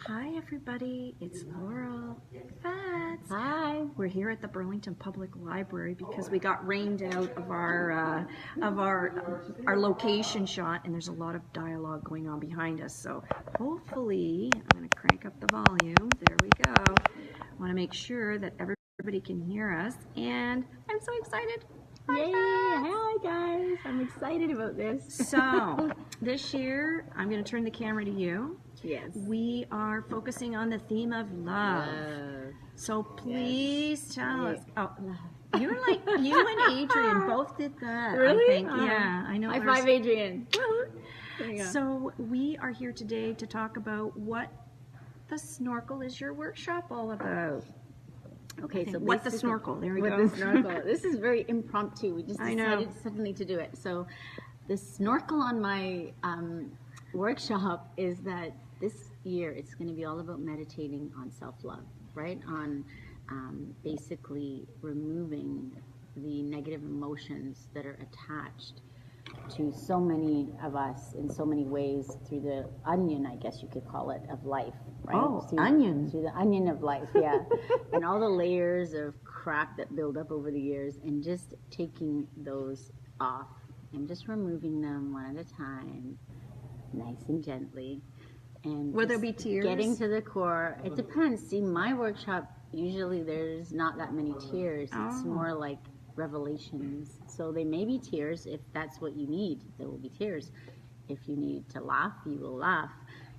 Hi everybody, it's Laurel. Fats. Hi. We're here at the Burlington Public Library because we got rained out of our location shot, and there's a lot of dialogue going on behind us. So hopefully, I'm going to crank up the volume. There we go. I want to make sure that everybody can hear us, and I'm so excited. Yay! Hi guys, I'm excited about this. So this year, I'm going to turn the camera to you. Yes. We are focusing on the theme of love. So please tell us. Oh, you're like, you and Adrian both did that. Really? I think. Yeah, I know. High five, Adrian. So we are here today to talk about what the Snorkel is your workshop all about. Okay, so what the Snorkel? There we go. What the Snorkel? This is very impromptu. We just decided suddenly to do it. So the Snorkel on my workshop is that this year it's going to be all about meditating on self-love, right? On basically removing the negative emotions that are attached to so many of us in so many ways through the onion, I guess you could call it, of life, right? Oh, onion. Through the onion of life, yeah. And all the layers of crap that build up over the years, and just taking those off and just removing them one at a time, nice and gently. And will there be tears? Getting to the core. It depends. See, my workshop, usually there's not that many tears. It's more like revelations. So they may be tears. If that's what you need, there will be tears. If you need to laugh, you will laugh.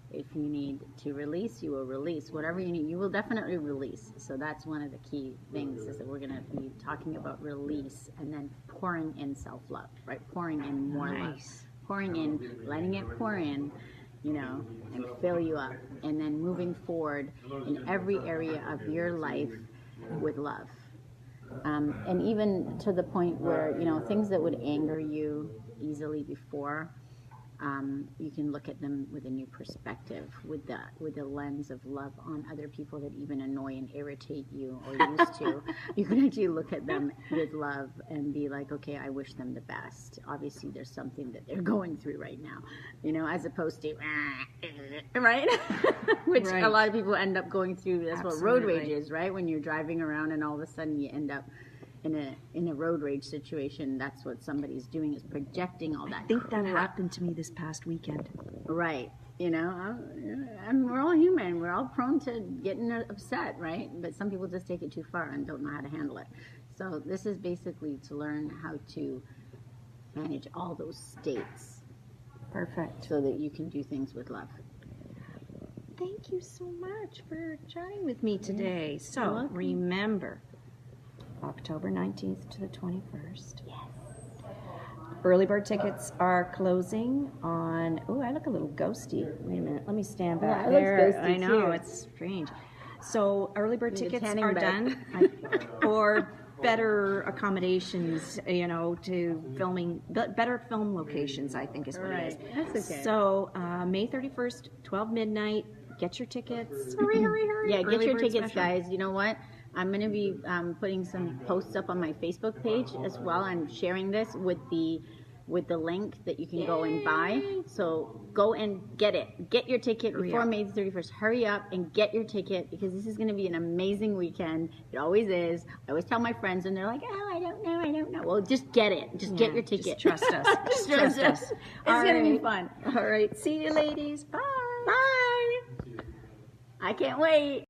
If you need to release, you will release. Whatever you need, you will definitely release. So that's one of the key things, is that we're going to be talking about release and then pouring in self-love, right? Pouring in more love. Pouring in, letting it pour in, you know, and fill you up. And then moving forward in every area of your life with love. And even to the point where, you know, things that would anger you easily before, you can look at them with a new perspective, with the lens of love on other people that even annoy and irritate you or used to. You can actually look at them with love and be like, okay, I wish them the best. Obviously, there's something that they're going through right now, you know, as opposed to, right? Which a lot of people end up going through. That's what road rage is, right? When you're driving around and all of a sudden you end up in a road rage situation. That's what somebody's doing, is projecting all that. I think that happened to me this past weekend. Right. You know, and we're all human. We're all prone to getting upset, right? But some people just take it too far and don't know how to handle it. So this is basically to learn how to manage all those states. Perfect. So that you can do things with love. Thank you so much for chatting with me today. So remember, October 19th to the 21st. Yes. Early bird tickets are closing on, oh, I look a little ghosty. Wait a minute, let me stand back there. I know, too. It's strange. So early bird tickets are done for better accommodations, you know, to filming, better film locations, I think is what it is. That's okay. So May 31st, 12 midnight, get your tickets. Hurry, hurry, hurry. Yeah, get your tickets, special. guys. You know what? I'm going to be putting some posts up on my Facebook page as well. I'm sharing this with the link that you can go and buy. So go and get it. Get your ticket before May 31st. Hurry up and get your ticket, because this is going to be an amazing weekend. It always is. I always tell my friends, and they're like, oh, I don't know. Well, just get it. Just get your ticket. Just trust us. Just trust us. It's going to be fun. All right. See you, ladies. Bye. Bye. I can't wait.